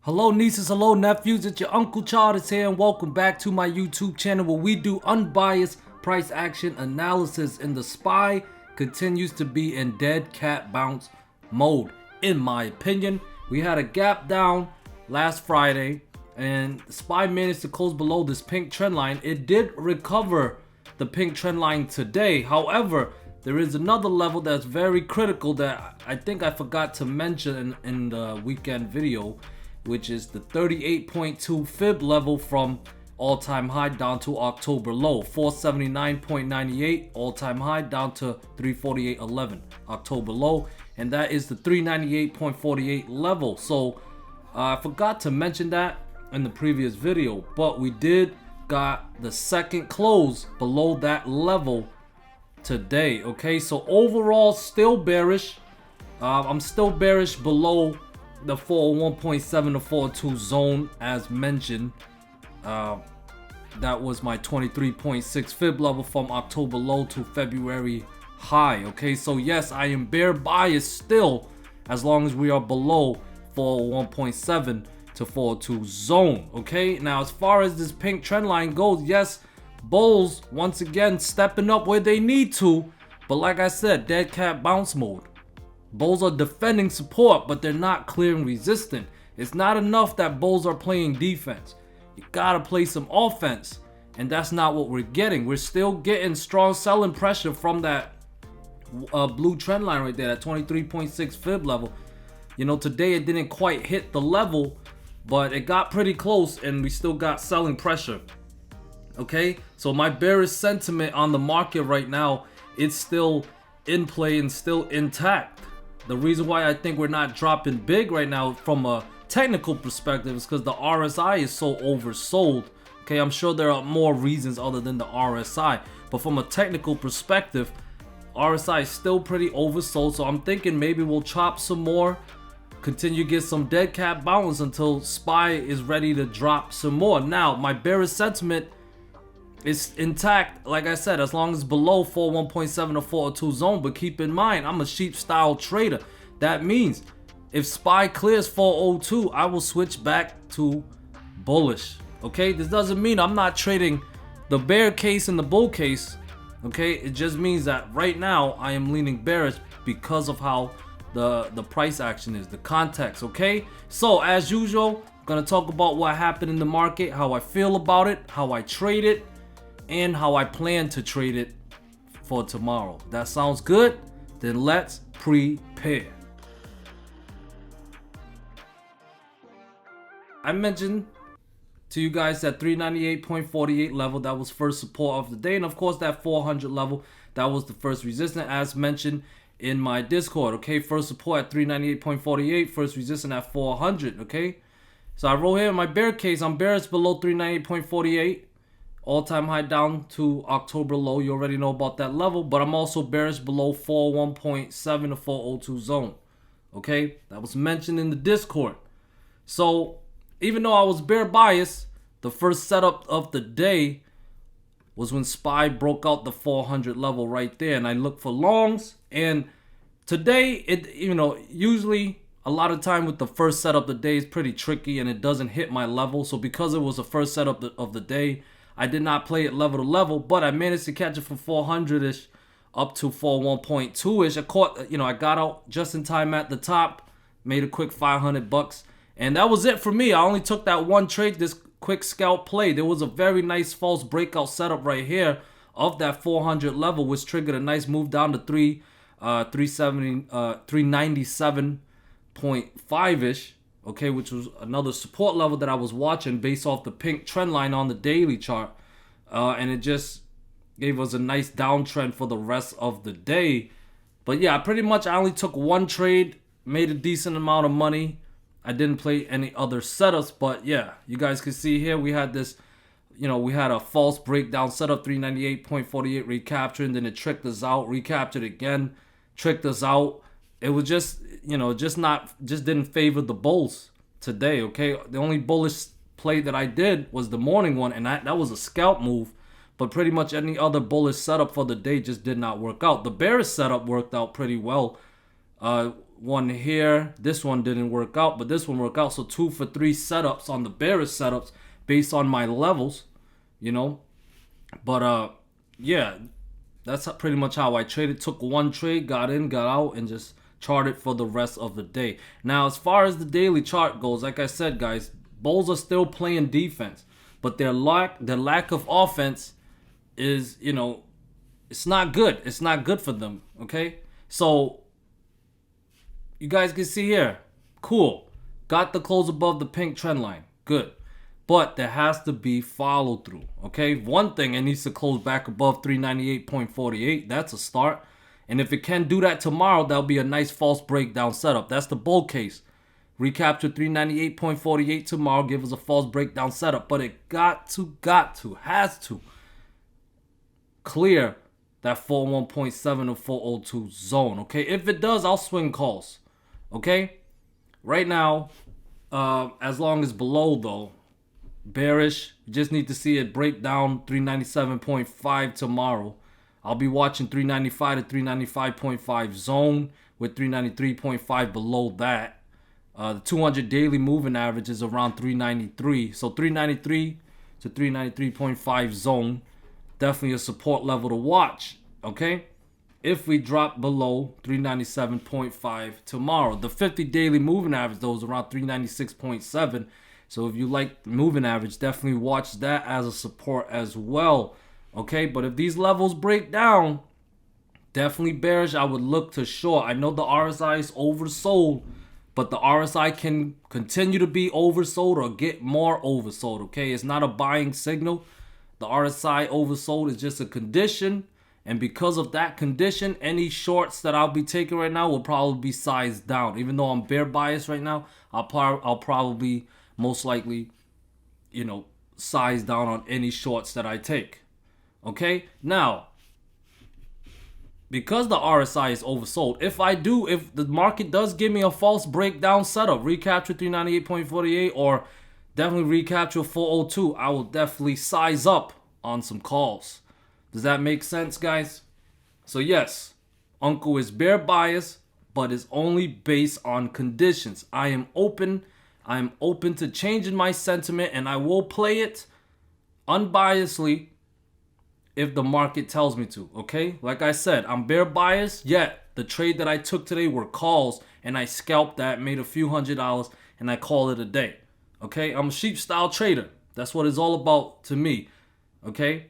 Hello nieces, hello nephews, it's your Uncle Charles here and welcome back to my YouTube channel where we do unbiased price action analysis, and the SPY continues to be in dead cat bounce mode. In my opinion, we had a gap down last Friday and the SPY managed to close below this pink trend line. It did recover the pink trend line today. However, there is another level that's very critical that I think I forgot to mention in the weekend video, which is the 38.2 fib level from all-time high down to October low. 479.98 all-time high down to 348.11 October low, and that is the 398.48 level. So I forgot to mention that in the previous video, but we did got the second close below that level today. Okay, so overall still bearish. I'm still bearish below the 401.7 to 402 zone as mentioned. That was my 23.6 fib level from October low to February high. Okay, so yes, I am bear biased still as long as we are below 401.7 to 402 zone. Okay, now as far as this pink trend line goes, yes, bulls once again stepping up where they need to, but like I said, dead cat bounce mode. Bulls are defending support, but they're not clearing resistance. It's not enough that bulls are playing defense. You gotta play some offense, and that's not what we're getting. We're still getting strong selling pressure from that blue trend line right there, that 23.6 fib level. You know, today it didn't quite hit the level, but it got pretty close, and we still got selling pressure. Okay, so my bearish sentiment on the market right now, it's still in play and still intact. The reason why I think we're not dropping big right now from a technical perspective is because the RSI is so oversold. Okay, I'm sure there are more reasons other than the RSI, but from a technical perspective, RSI is still pretty oversold. So I'm thinking maybe we'll chop some more, continue to get some dead cat bounce until SPY is ready to drop some more. Now, my bearish sentiment is intact, like I said, as long as below 41.7 to 402 zone. But keep in mind, I'm a sheep style trader. That means if SPY clears 402, I will switch back to bullish. Okay, this doesn't mean I'm not trading the bear case and the bull case. Okay, it just means that right now I am leaning bearish because of how the price action is, the context. Okay, so as usual, I'm gonna talk about what happened in the market, how I feel about it, how I trade it, and how I plan to trade it for tomorrow. That sounds good? Then let's prepare. I mentioned to you guys that 398.48 level, that was first support of the day, and of course that 400 level, that was the first resistance as mentioned in my Discord. Okay, first support at 398.48, first resistance at 400. Okay, so I wrote here in my bear case, I'm bearish below 398.48. All-time high down to October low. You already know about that level, but I'm also bearish below 41.7 to 402 zone. Okay, that was mentioned in the Discord. So even though I was bear biased, the first setup of the day was when SPY broke out the 400 level right there, and I looked for longs. And today, it usually a lot of time with the first setup of the day is pretty tricky, and it doesn't hit my level. So because it was the first setup of the day, I did not play it level to level, but I managed to catch it from 400-ish up to 41.2-ish. I got out just in time at the top, made a quick 500 bucks, and that was it for me. I only took that one trade, this quick scalp play. There was a very nice false breakout setup right here of that 400 level, which triggered a nice move down to 397.5-ish. Okay, which was another support level that I was watching based off the pink trend line on the daily chart. And it just gave us a nice downtrend for the rest of the day. But yeah, I only took one trade, made a decent amount of money. I didn't play any other setups, but yeah, you guys can see here we had this, we had a false breakdown setup, 398.48 recapture, and then it tricked us out, recaptured again, tricked us out. It was just, just didn't favor the bulls today. Okay, the only bullish play that I did was the morning one, and that was a scalp move. But pretty much any other bullish setup for the day just did not work out. The bearish setup worked out pretty well. one here. This one didn't work out, but this one worked out. So 2 for 3 setups on the bearish setups based on my levels, you know. But yeah, that's pretty much how I traded. Took one trade, got in, got out, and just charted for the rest of the day. Now, as far as the daily chart goes, like I said, guys, bulls are still playing defense, but their lack of offense is, you know, it's not good. It's not good for them. Okay, so you guys can see here, cool, got the close above the pink trend line, good. But there has to be follow through, okay? One thing, it needs to close back above 398.48. That's a start. And if it can do that tomorrow, that'll be a nice false breakdown setup. That's the bull case. Recapture 398.48 tomorrow, give us a false breakdown setup. But it has to clear that 401.7 or 402 zone, okay? If it does, I'll swing calls, okay? Right now, as long as below, though, bearish. You just need to see it break down 397.5 tomorrow. I'll be watching 395 to 395.5 zone with 393.5 below that. The 200 daily moving average is around 393. So 393 to 393.5 zone. Definitely a support level to watch. Okay? If we drop below 397.5 tomorrow. The 50 daily moving average, though, is around 396.7. So if you like the moving average, definitely watch that as a support as well. Okay, but if these levels break down, definitely bearish. I would look to short. I know the RSI is oversold, but the RSI can continue to be oversold or get more oversold. Okay, it's not a buying signal. The RSI oversold is just a condition. And because of that condition, any shorts that I'll be taking right now will probably be sized down. Even though I'm bear biased right now, I'll probably most likely, you know, size down on any shorts that I take. Okay? Now, because the RSI is oversold, if the market does give me a false breakdown setup, recapture 398.48 or definitely recapture 402, I will definitely size up on some calls. Does that make sense, guys? So yes, Uncle is bear bias, but it's only based on conditions. I am open to changing my sentiment, and I will play it unbiasedly if the market tells me to, okay? Like I said, I'm bear biased, yet the trade that I took today were calls, and I scalped that, made a few $100, and I call it a day, okay? I'm a sheep style trader. That's what it's all about to me, okay?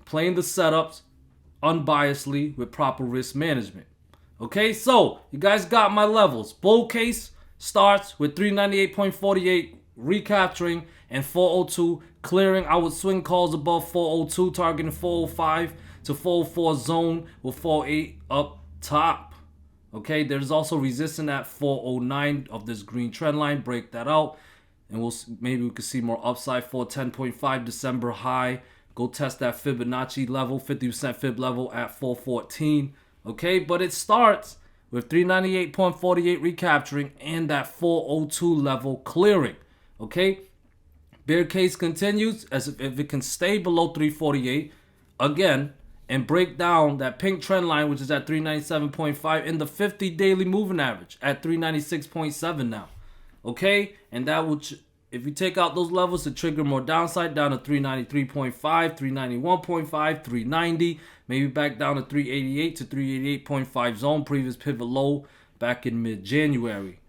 Playing the setups unbiasedly with proper risk management, okay? So, you guys got my levels. Bull case starts with 398.48 recapturing and 402 clearing. I would swing calls above 402, targeting 405 to 404 zone with 48 up top. Okay, there's also resistance at 409 of this green trend line. Break that out, and maybe we could see more upside. 410.5 December high. Go test that Fibonacci level, 50% fib level at 414. Okay, but it starts with 398.48 recapturing and that 402 level clearing. Okay, bear case continues as if it can stay below 348 again and break down that pink trend line, which is at 397.5, in the 50 daily moving average at 396.7 now. Okay, and that would, if you take out those levels, to trigger more downside down to 393.5, 391.5, 390, maybe back down to 388 to 388.5 zone, previous pivot low back in mid-January.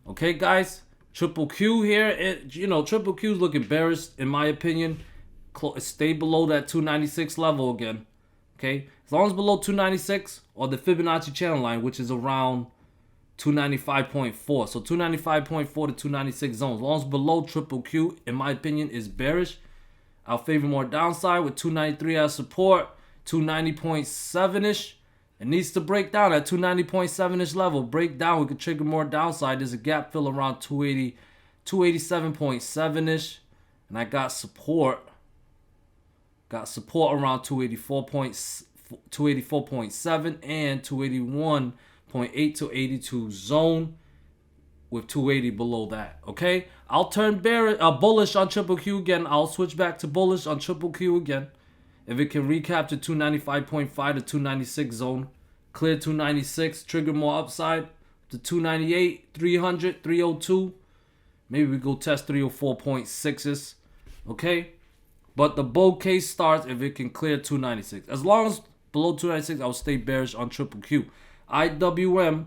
Okay, guys, triple Q here, triple Q is looking bearish in my opinion. Stay below that 296 level again. Okay, as long as below 296 or the Fibonacci channel line, which is around 295.4. So 295.4 to 296 zones. As long as below triple Q, in my opinion, is bearish. I'll favor more downside with 293 as support, 290.7-ish. It needs to break down at 290.7-ish level. Break down, we could trigger more downside. There's a gap fill around 280, 287.7-ish. And I got support. Got support around 284.7 and 281.8 to 82 zone with 280 below that. Okay, I'll turn bullish on triple Q again. I'll switch back to bullish on triple Q again if it can recapture 295.5 to 296 zone, clear 296, trigger more upside. to 298, 300, 302. Maybe we go test 304.6s. Okay? But the bull case starts if it can clear 296. As long as below 296, I'll stay bearish on triple Q. IWM,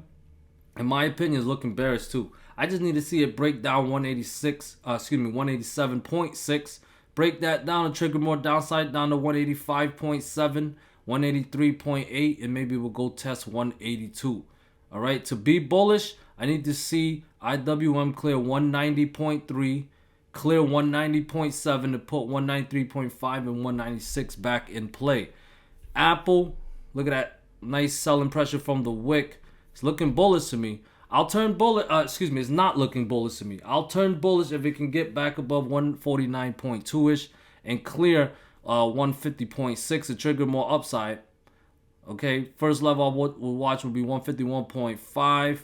in my opinion, is looking bearish too. I just need to see it break down 187.6. Break that down and trigger more downside down to 185.7, 183.8, and maybe we'll go test 182. All right, to be bullish, I need to see IWM clear 190.3, clear 190.7 to put 193.5 and 196 back in play. Apple, look at that nice selling pressure from the wick. It's looking bullish to me. I'll turn bullish. It's not looking bullish to me. I'll turn bullish if it can get back above 149.2ish and clear 150.6 to trigger more upside. Okay, first level I would watch would be 151.5,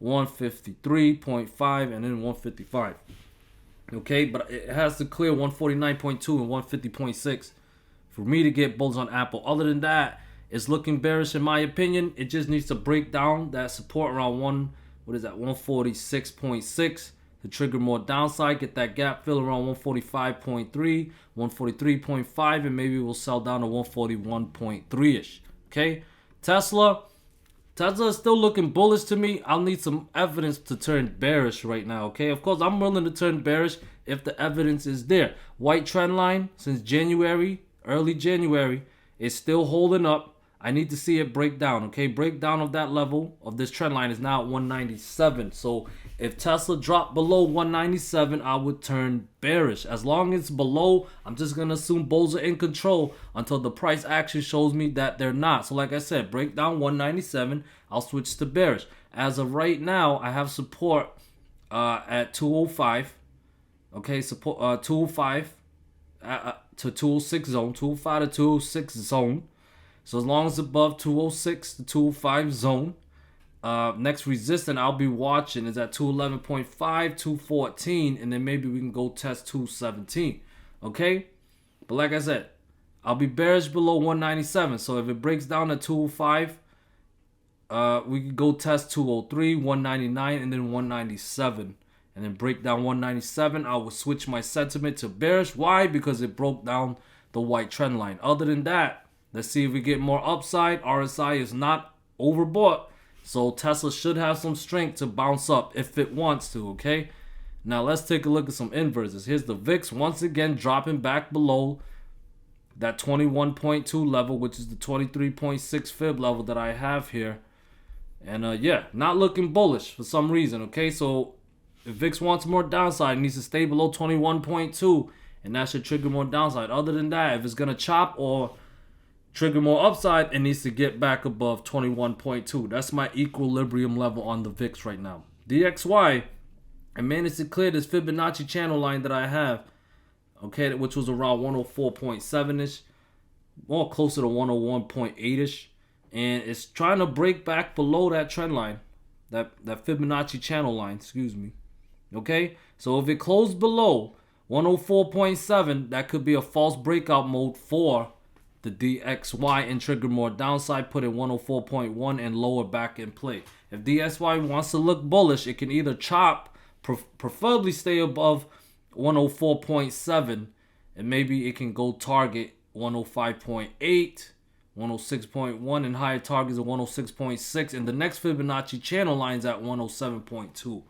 153.5, and then 155. Okay, but it has to clear 149.2 and 150.6 for me to get bulls on Apple. Other than that, it's looking bearish in my opinion. It just needs to break down that support around 146.6 to trigger more downside. Get that gap fill around 145.3, 143.5, and maybe we'll sell down to 141.3ish. Okay, Tesla is still looking bullish to me. I'll need some evidence to turn bearish right now. Okay, of course I'm willing to turn bearish if the evidence is there. White trend line since January, early January, is still holding up. I need to see it break down. Okay, breakdown of that level of this trend line is now at 197. So if Tesla dropped below 197, I would turn bearish. As long as it's below, I'm just gonna assume bulls are in control until the price action shows me that they're not. So like I said, break down 197, I'll switch to bearish. As of right now, I have support at 205. Okay, support 205 to 206 zone, 205 to 206 zone. So as long as it's above 206 to 205 zone, next resistance I'll be watching is at 211.5, 214, and then maybe we can go test 217. Okay, but like I said, I'll be bearish below 197. So if it breaks down to 205, we can go test 203, 199, and then 197, and then break down 197. I will switch my sentiment to bearish. Why? Because it broke down the white trend line. Other than that, let's see if we get more upside. RSI is not overbought, so Tesla should have some strength to bounce up if it wants to, okay? Now let's take a look at some inverses. Here's the VIX once again dropping back below that 21.2 level, which is the 23.6 fib level that I have here. And yeah, not looking bullish for some reason, okay? So if VIX wants more downside, it needs to stay below 21.2, and that should trigger more downside. Other than that, if it's going to chop or trigger more upside, it needs to get back above 21.2. That's my equilibrium level on the VIX right now. DXY, I managed to clear this Fibonacci channel line that I have, okay, which was around 104.7ish, more closer to 101.8ish, and it's trying to break back below that trend line, that Fibonacci channel line, excuse me. Okay, so if it closed below 104.7, that could be a false breakout mode for the DXY and trigger more downside, put in 104.1 and lower back in play. If DXY wants to look bullish, it can either chop, preferably stay above 104.7, and maybe it can go target 105.8, 106.1, and higher targets of 106.6, and the next Fibonacci channel lines at 107.2.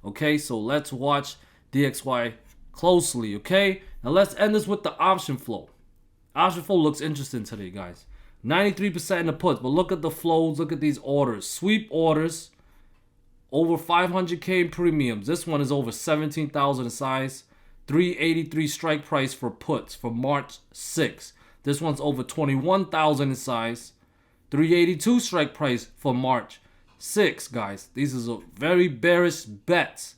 Okay, so let's watch DXY closely. Okay, now let's end this with the option flow. Option flow looks interesting today, guys. 93% in the puts, but look at the flows. Look at these orders. Sweep orders, over 500K in premiums. This one is over 17,000 in size. 383 strike price for puts for March 6. This one's over 21,000 in size. 382 strike price for March 6, guys. These are very bearish bets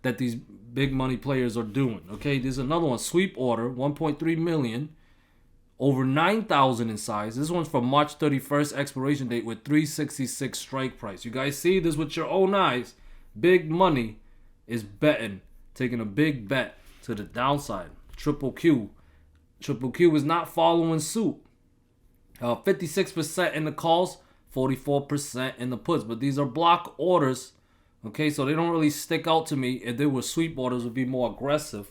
that these big money players are doing. Okay, there's another one. Sweep order, 1.3 million. Over 9,000 in size. This one's from March 31st expiration date with 366 strike price. You guys see this with your own eyes. Big money is betting, taking a big bet to the downside. Triple Q. Triple Q is not following suit. 56% in the calls, 44% in the puts. But these are block orders, okay? So they don't really stick out to me. If they were sweep orders, it would be more aggressive.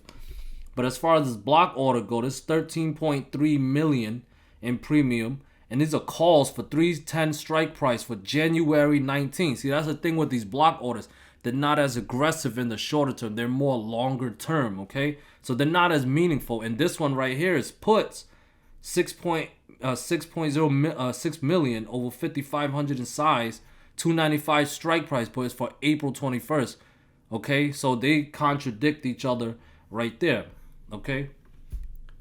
But as far as this block order go, this 13.3 million in premium. And these are calls for 310 strike price for January 19th. See, that's the thing with these block orders. They're not as aggressive in the shorter term. They're more longer term, okay? So they're not as meaningful. And this one right here is puts 6.06 million over 5,500 in size, 295 strike price, but it's for April 21st, okay? So they contradict each other right there, okay?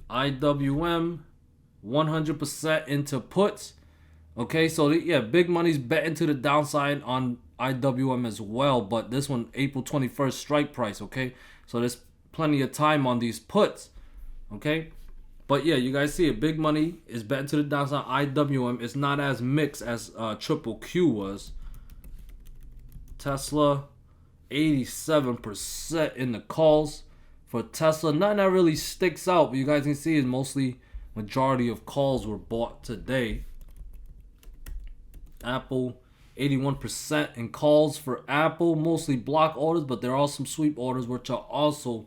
IWM. 100% into puts. Okay, so yeah, big money's betting to the downside on IWM as well, but this one April 21st strike price. Okay, so there's plenty of time on these puts. Okay, but yeah, you guys see it, big money is betting to the downside. IWM is not as mixed as QQQ was. Tesla 87% in the calls for Tesla. Nothing that really sticks out, but you guys can see is mostly majority of calls were bought today. Apple 81% in calls for Apple, mostly block orders, but there are some sweep orders which are also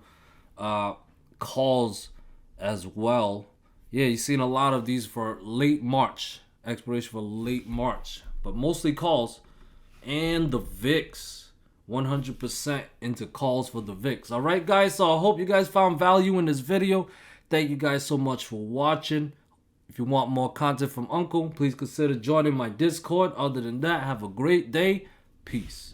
calls as well. Yeah, you've seen a lot of these for late March, expiration for late March, but mostly calls. And the VIX, 100% into calls for the VIX. All right, guys, so I hope you guys found value in this video. Thank you guys so much for watching. If you want more content from Uncle, please consider joining my Discord. Other than that, have a great day. Peace.